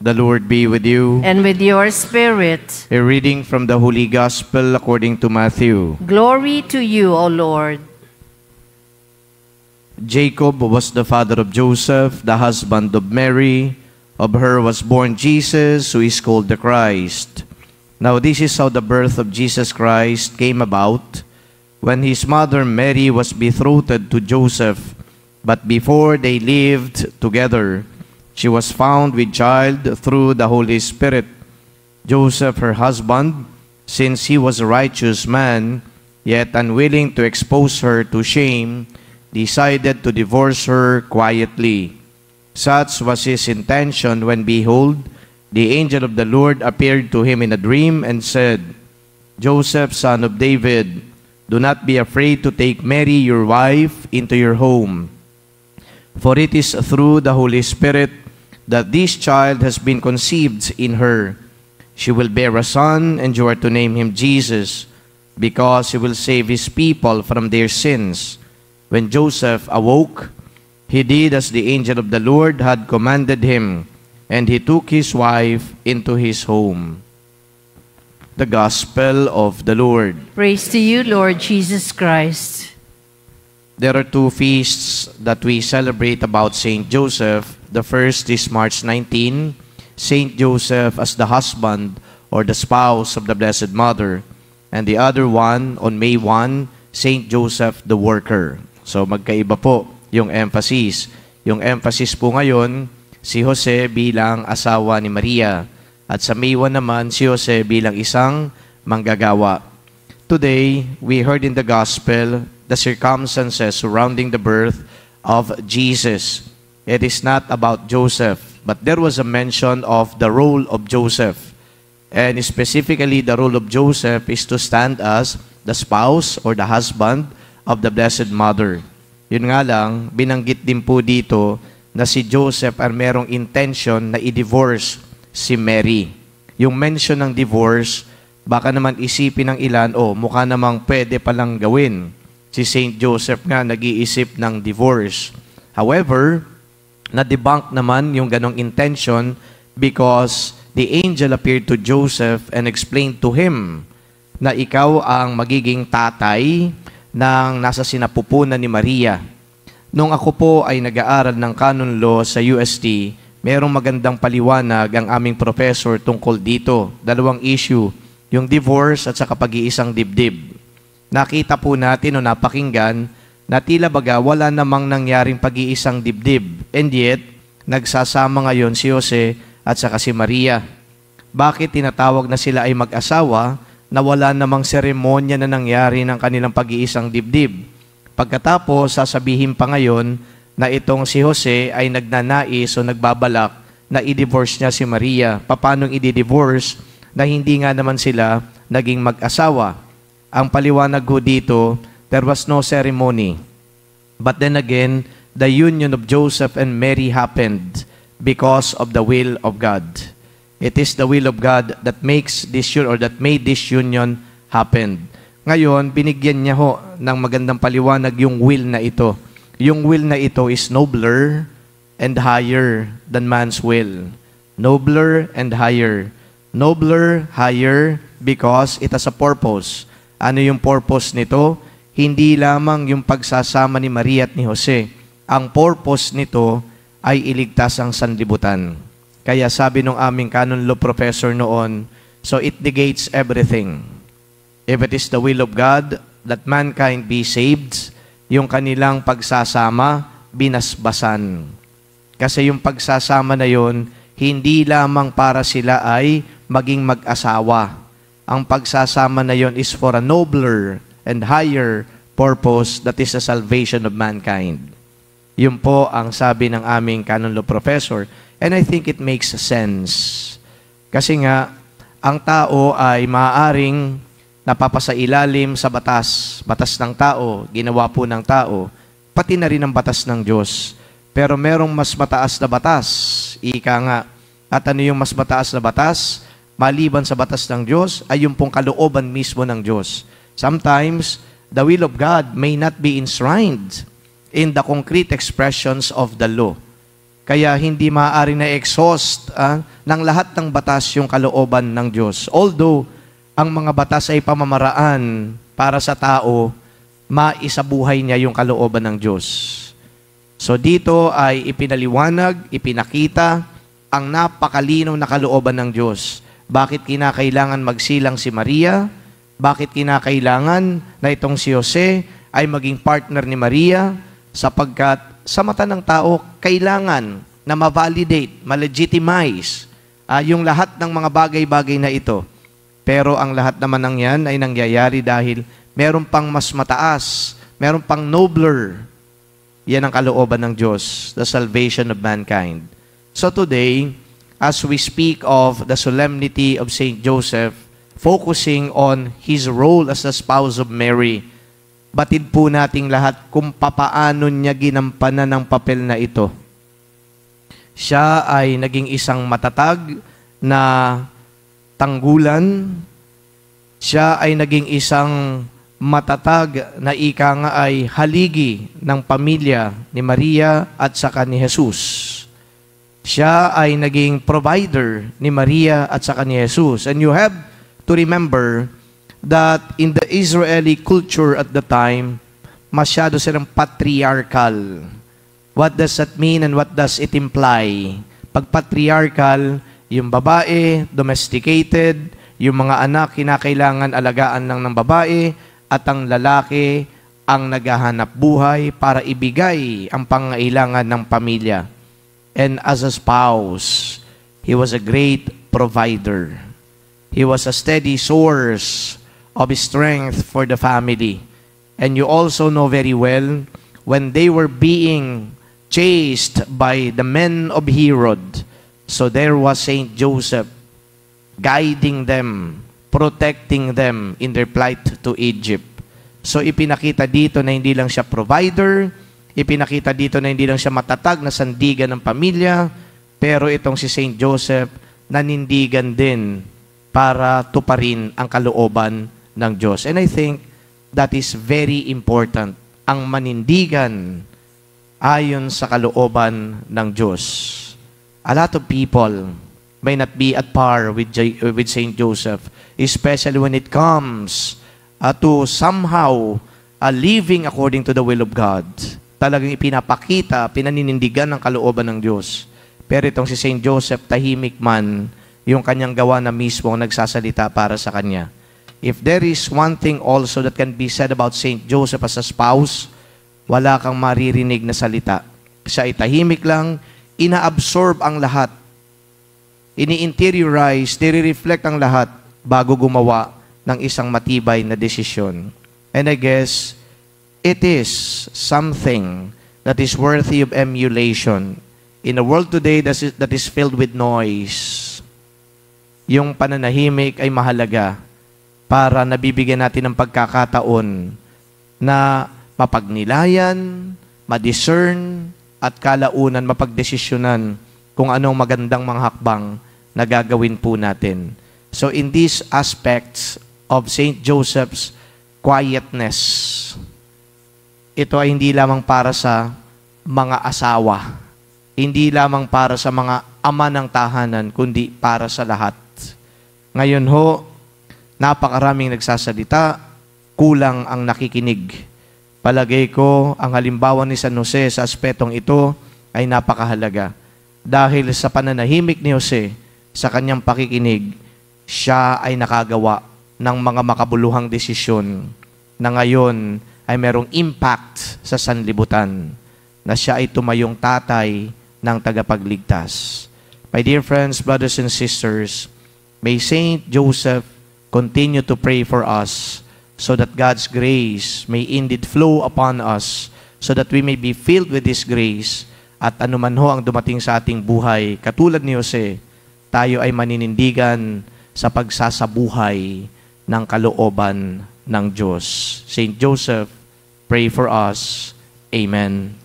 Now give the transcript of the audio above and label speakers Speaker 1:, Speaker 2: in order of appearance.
Speaker 1: The Lord be with you.
Speaker 2: And with your spirit.
Speaker 1: A reading from the Holy Gospel according to Matthew.
Speaker 2: Glory to you, O Lord.
Speaker 1: Jacob was the father of Joseph, the husband of Mary. Of her was born Jesus, who is called the Christ. Now this is how the birth of Jesus Christ came about. When his mother Mary was betrothed to Joseph, but before they lived together, she was found with child through the Holy Spirit. Joseph, her husband, since he was a righteous man, yet unwilling to expose her to shame, decided to divorce her quietly. Such was his intention when, behold, the angel of the Lord appeared to him in a dream and said, Joseph, son of David, do not be afraid to take Mary, your wife, into your home. For it is through the Holy Spirit that this child has been conceived in her. She will bear a son, and you are to name him Jesus, because he will save his people from their sins. When Joseph awoke, he did as the angel of the Lord had commanded him, and he took his wife into his home. The Gospel of the Lord.
Speaker 2: Praise to you, Lord Jesus Christ.
Speaker 1: There are two feasts that we celebrate about Saint Joseph. The first is March 19, Saint Joseph as the husband or the spouse of the Blessed Mother. And the other one, on May 1, Saint Joseph the worker. So magkaiba po yung emphasis. Yung emphasis po ngayon, si Jose bilang asawa ni Maria. At sa May 1 naman, si Jose bilang isang manggagawa. Today, we heard in the Gospel the circumstances surrounding the birth of Jesus. It is not about Joseph, but there was a mention of the role of Joseph. And specifically, the role of Joseph is to stand as the spouse or the husband of the Blessed Mother. Yun nga lang, binanggit din po dito na si Joseph ay merong intention na i-divorce si Mary. Yung mention ng divorce, baka naman isipin ng ilan, mukha namang pwede palang gawin. Si Saint Joseph nga nag-iisip ng divorce. However, na-debunk naman yung ganong intention because the angel appeared to Joseph and explained to him na ikaw ang magiging tatay ng nasa sinapupunan ni Maria. Nung ako po ay nag-aaral ng canon law sa UST, merong magandang paliwanag ang aming professor tungkol dito. Dalawang issue, yung divorce at saka pag-iisang dibdib. Nakita po natin o napakinggan na tila baga wala namang nangyaring pag-iisang dibdib. And yet, nagsasama ngayon si Jose at saka si Maria. Bakit tinatawag na sila ay mag-asawa na wala namang seremonya na nangyari ng kanilang pag-iisang dibdib? Pagkatapos, sasabihin pa ngayon na itong si Jose ay nagnanais o nagbabalak na i-divorce niya si Maria. Paano i-divorce na hindi nga naman sila naging mag-asawa? Ang paliwanag ko dito, there was no ceremony. But then again, the union of Joseph and Mary happened because of the will of God. It is the will of God that makes this or that made this union happen. Ngayon, binigyan niya ho ng magandang paliwanag yung will na ito. Yung will na ito is nobler and higher than man's will. Nobler and higher. Nobler, higher, because it has a purpose. Ano yung purpose nito? Hindi lamang yung pagsasama ni Maria at ni Jose. Ang purpose nito ay iligtas ang sanlibutan. Kaya sabi nung aming canon law professor noon, so it negates everything. If it is the will of God that mankind be saved, yung kanilang pagsasama, binasbasan. Kasi yung pagsasama na yon, hindi lamang para sila ay maging mag-asawa. Ang pagsasama na yon is for a nobler and higher purpose, that is the salvation of mankind. Yun po ang sabi ng aming canon law professor. And I think it makes sense. Kasi nga, ang tao ay maaaring napapasailalim sa batas. Batas ng tao, ginawa po ng tao, pati na rin ang batas ng Diyos. Pero merong mas mataas na batas. Ika nga. At ano yung mas mataas na batas? Maliban sa batas ng Diyos, ay yung pong kalooban mismo ng Diyos. Sometimes, the will of God may not be enshrined in the concrete expressions of the law. Kaya hindi maaari na exhaust ng lahat ng batas yung kalooban ng Diyos. Although, ang mga batas ay pamamaraan para sa tao, maisabuhay niya yung kalooban ng Diyos. So dito ay ipinaliwanag, ipinakita ang napakalinaw na kalooban ng Diyos. Bakit kinakailangan magsilang si Maria? Bakit kinakailangan na itong si Jose ay maging partner ni Maria? Sapagkat sa mata ng tao, kailangan na ma-validate, ma-legitimize yung lahat ng mga bagay-bagay na ito. Pero ang lahat naman ng yan ay nangyayari dahil meron pang mas mataas, meron pang nobler. Yan ang kalooban ng Diyos, the salvation of mankind. So today, as we speak of the solemnity of Saint Joseph, focusing on his role as the spouse of Mary, batid po nating lahat kung papaano niya ginampanan ng papel na ito. Siya ay naging isang matatag na tanggulan. Siya ay naging isang matatag na ika nga ay haligi ng pamilya ni Maria at saka ni Jesus. Siya ay naging provider ni Maria at saka ni Jesus. And you have to remember that in the Israeli culture at the time, masyado silang patriarchal. What does that mean and what does it imply? Pag patriarchal, yung babae, domesticated, yung mga anak, kinakailangan alagaan lang ng babae, at ang lalaki, ang naghahanap buhay para ibigay ang pangailangan ng pamilya. And as a spouse, he was a great provider. He was a steady source of strength for the family. And you also know very well, when they were being chased by the men of Herod, so there was Saint Joseph guiding them, protecting them in their flight to Egypt. So ipinakita dito na hindi lang siya provider, ipinakita dito na hindi lang siya matatag na sandigan ng pamilya, pero itong si Saint Joseph nanindigan din para tuparin ang kalooban ng Diyos. And I think that is very important, ang manindigan ayon sa kalooban ng Diyos. A lot of people may not be at par with Saint Joseph, especially when it comes to somehow living according to the will of God. Talagang ipinapakita, pinaninindigan ng kalooban ng Diyos. Pero itong si Saint Joseph, tahimik man, yung kanyang gawa na mismo ang nagsasalita para sa kanya. If there is one thing also that can be said about Saint Joseph as a spouse, wala kang maririnig na salita. Siya ay tahimik lang, ina-absorb ang lahat, ini-interiorize, nire-reflect ang lahat bago gumawa ng isang matibay na desisyon. And I guess, it is something that is worthy of emulation. In a world today that is filled with noise, yung pananahimik ay mahalaga para nabibigyan natin ng pagkakataon na mapagnilayan, ma-discern, at kalaunan mapagdesisyonan kung anong magandang mga hakbang na gagawin po natin. So in these aspects of Saint Joseph's quietness, ito ay hindi lamang para sa mga asawa, hindi lamang para sa mga ama ng tahanan, kundi para sa lahat. Ngayon ho, napakaraming nagsasalita, kulang ang nakikinig. Palagay ko, ang halimbawa ni San Jose sa aspetong ito ay napakahalaga. Dahil sa pananahimik ni Jose, sa kanyang pakikinig, siya ay nakagawa ng mga makabuluhang desisyon na ngayon ay merong impact sa sanlibutan, na siya ay tumayong tatay ng tagapagligtas. My dear friends, brothers and sisters, may Saint Joseph continue to pray for us so that God's grace may indeed flow upon us, so that we may be filled with His grace, at anuman ho ang dumating sa ating buhay, katulad ni Jose, tayo ay maninindigan sa pagsasabuhay ng kalooban ng Diyos. Saint Joseph, pray for us. Amen.